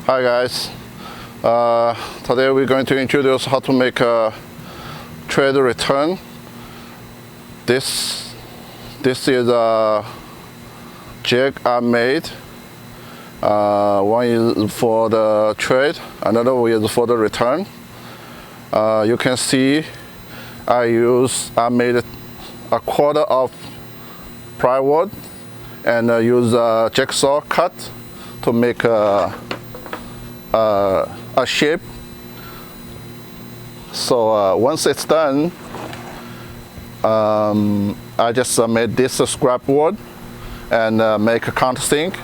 Hi guys, today we're going to introduce how to make a trade return. This is a jig I made. One is for the trade, another one is for the return. You can see I made a quarter of plywood and use a jigsaw cut to make a shape. So once it's done, I just made this scrap wood and make a countersink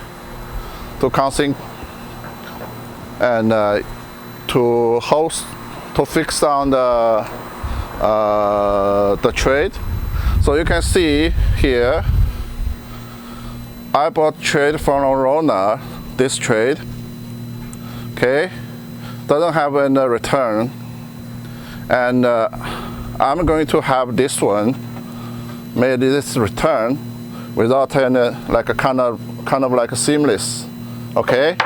and to fix down the trade. So you can see here I bought trade from Rona, this trade. Okay, doesn't have any return, and I'm going to have this one made this return without any like a kind of like a seamless. Okay,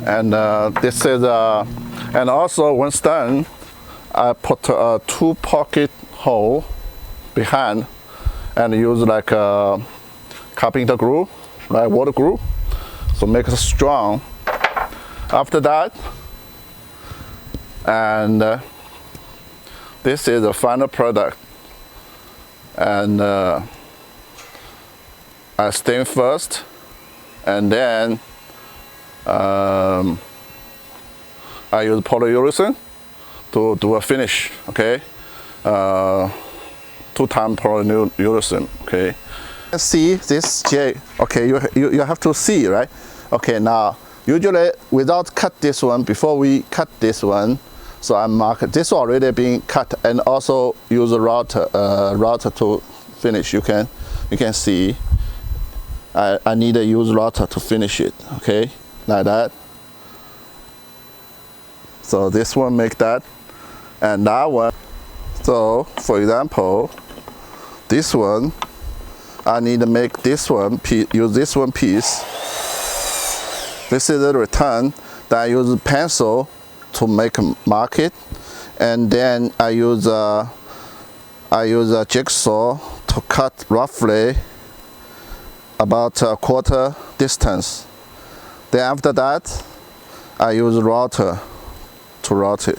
and this is and also once done, I put a 2 pocket hole behind and use like a carpenter glue, like water glue, so make it strong. After that, and this is the final product, and I stain first, and then I use polyurethane to do a finish. Okay, 2-time polyurethane. Okay, see this jig. Okay, you have to see, right? Okay, now usually without cut this one, before we cut this one, so I mark this already being cut, and also use a router to finish. You can see I need to use router to finish it. Okay, like that. So this one make that, and that one. So for example, this one I need to make this one piece, use this one piece. This is the return that I use a pencil to make a mark it, and then I use a jigsaw to cut roughly about a quarter distance. Then after that, I use router to route it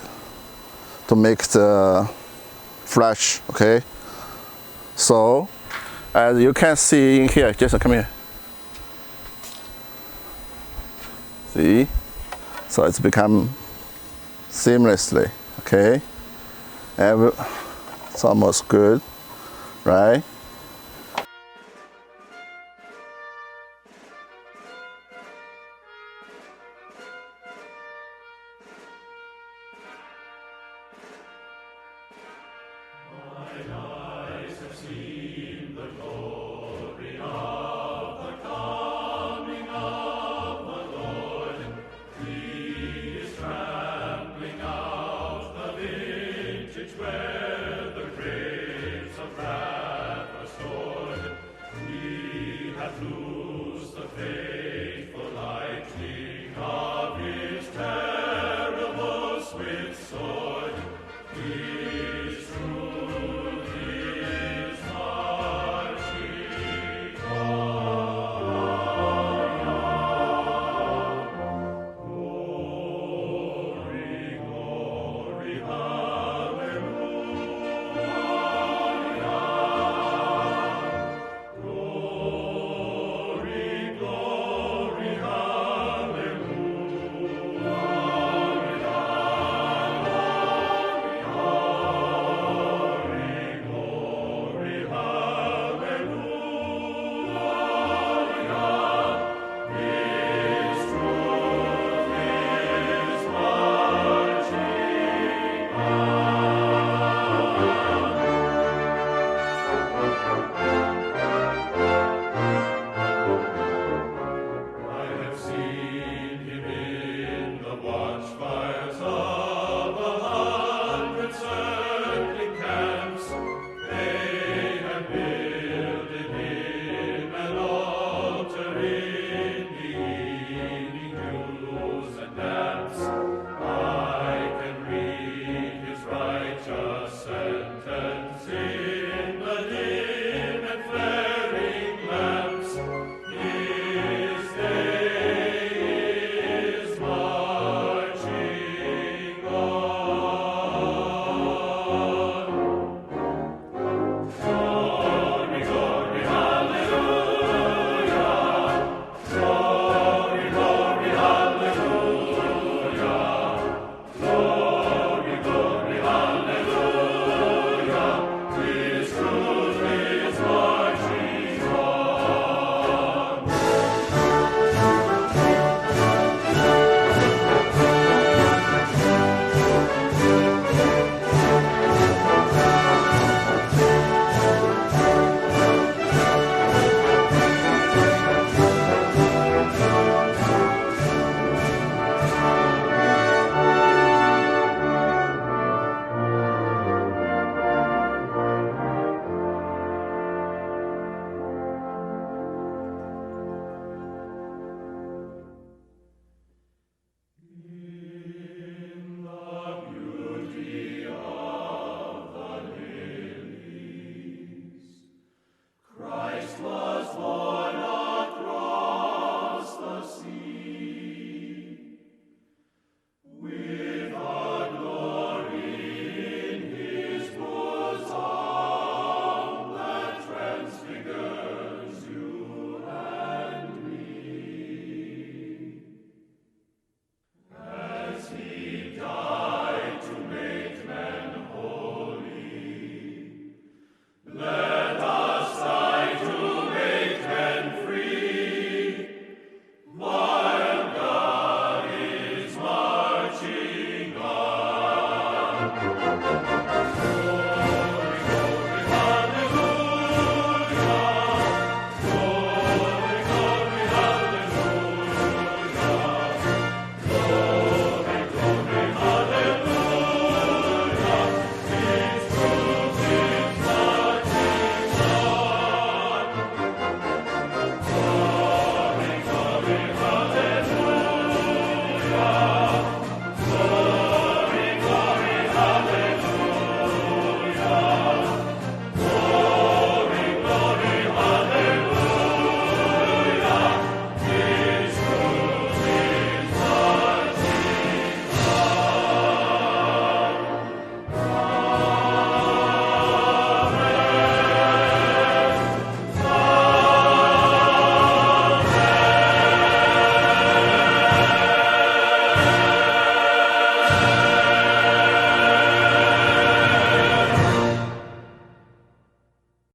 to make the flash. Okay. So as you can see in here, Jason, come here. See, so it's become seamlessly. Okay, it's almost good, right? Mine eyes have seen the glory of